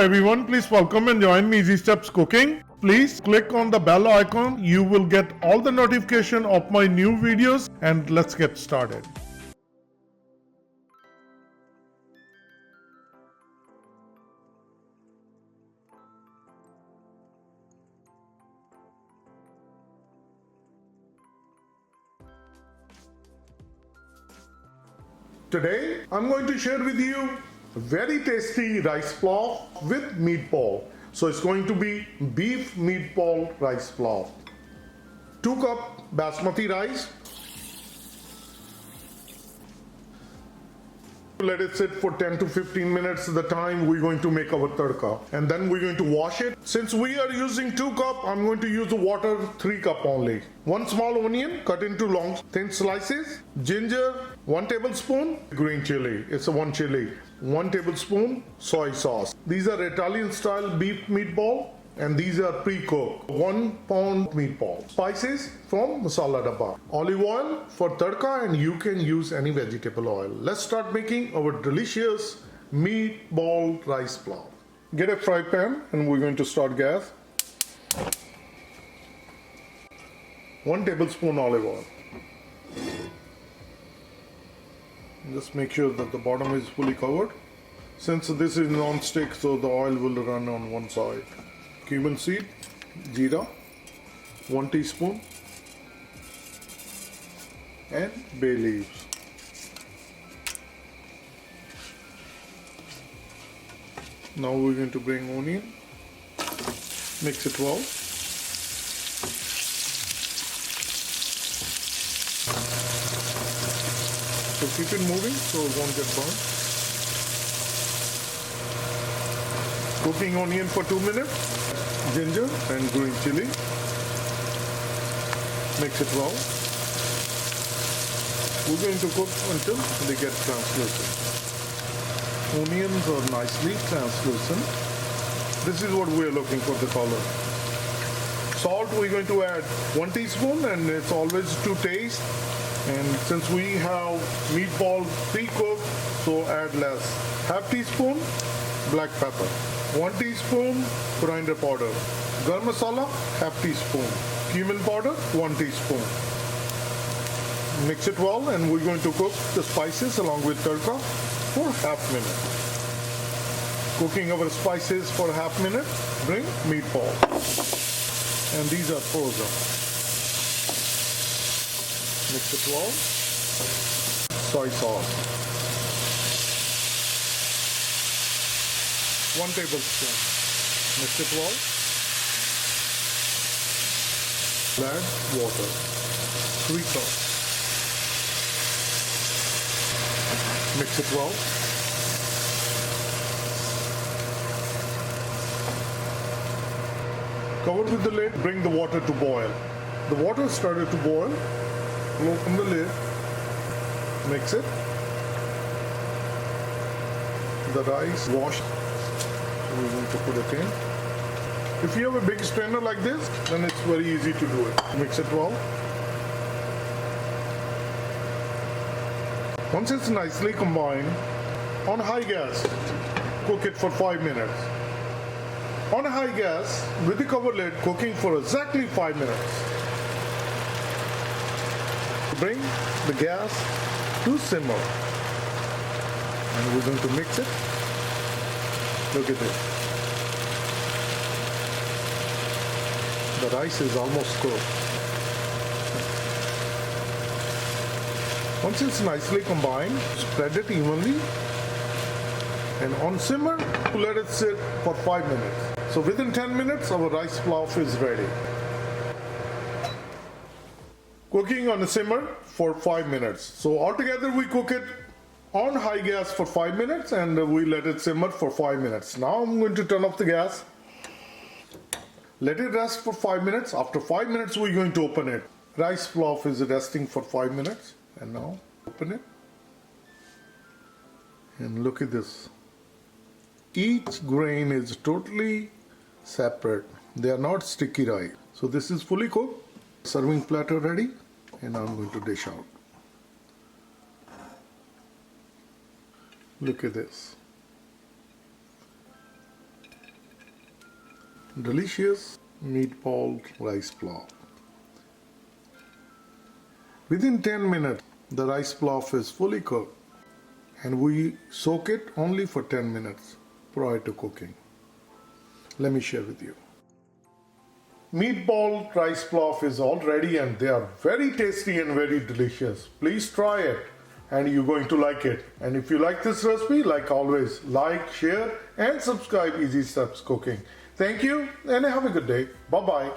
everyone, please welcome and join me Easy Steps Cooking. Please click on the bell icon. You will get all the notification of my new videos, and let's get started. Today I'm going to share with you a very tasty rice pulao with meatball. So it's going to be beef meatball rice pulao. 2 cup basmati rice. Let it sit for 10 to 15 minutes, the time we're going to make our tadka. And then we're going to wash it. Since we are using 2 cup, I'm going to use the water 3 cup only. 1 small onion cut into long thin slices. Ginger, 1 tablespoon. Green chili, it's a 1 chili. 1 tablespoon soy sauce. These are Italian style beef meatball. And these are pre-cooked 1 pound meatball. Spices from masala dabba. Olive oil for tadka, and you can use any vegetable oil. Let's start making our delicious meatball rice pulao. Get a fry pan and we're going to start gas. 1 tablespoon olive oil. Just make sure that the bottom is fully covered. Since this is non-stick, so the oil will run on one side. Cumin seed, jeera, 1 teaspoon, and bay leaves. Now we're going to bring onion, mix it well. So keep it moving so it won't get burned. Cooking onion for 2 minutes. Ginger and green chili. Mix it well. We're going to cook until they get translucent. Onions are nicely translucent. This is what we're looking for, the color. Salt we're going to add 1 teaspoon, and it's always to taste. And since we have meatball pre-cooked, so add less. Half teaspoon black pepper. 1 teaspoon coriander powder. Garam masala, half teaspoon. Cumin powder, 1 teaspoon. Mix it well, and we're going to cook the spices along with tadka for half minute. Cooking our spices for half minute, bring meatball. And these are frozen. Mix it well. Soy sauce. 1 tablespoon. Mix it well. Add water. 3 cups. Mix it well. Cover with the lid. Bring the water to boil. The water started to boil. Open the lid. Mix it. The rice washed. We're going to put it in. If you have a big strainer like this, then it's very easy to do it. Mix it well. Once it's nicely combined, on high gas, cook it for 5 minutes. On high gas, with the cover lid, cooking for exactly 5 minutes. Bring the gas to simmer. And we're going to mix it. Look at this. The rice is almost cooked. Once it's nicely combined, spread it evenly. And on simmer, let it sit for 5 minutes. So within 10 minutes, our rice pulao is ready. Cooking on a simmer for 5 minutes. So altogether we cook it on high gas for 5 minutes, and we let it simmer for 5 minutes. Now I'm going to turn off the gas. Let it rest for 5 minutes. After 5 minutes, we're going to open it. Rice pulao is resting for 5 minutes. And now open it. And look at this. Each grain is totally separate. They are not sticky rice. So this is fully cooked. Serving platter ready. And I'm going to dish out. Look at this. delicious meatball rice pulao. Within 10 minutes, the rice pulao is fully cooked, and we soak it only for 10 minutes prior to cooking. Let me share with you. Meatball rice pulao is all ready, and they are very tasty and very delicious. Please try it and you're going to like it. And if you like this recipe, like always, like, share and subscribe Easy Steps Cooking. Thank you and have a good day. Bye-bye.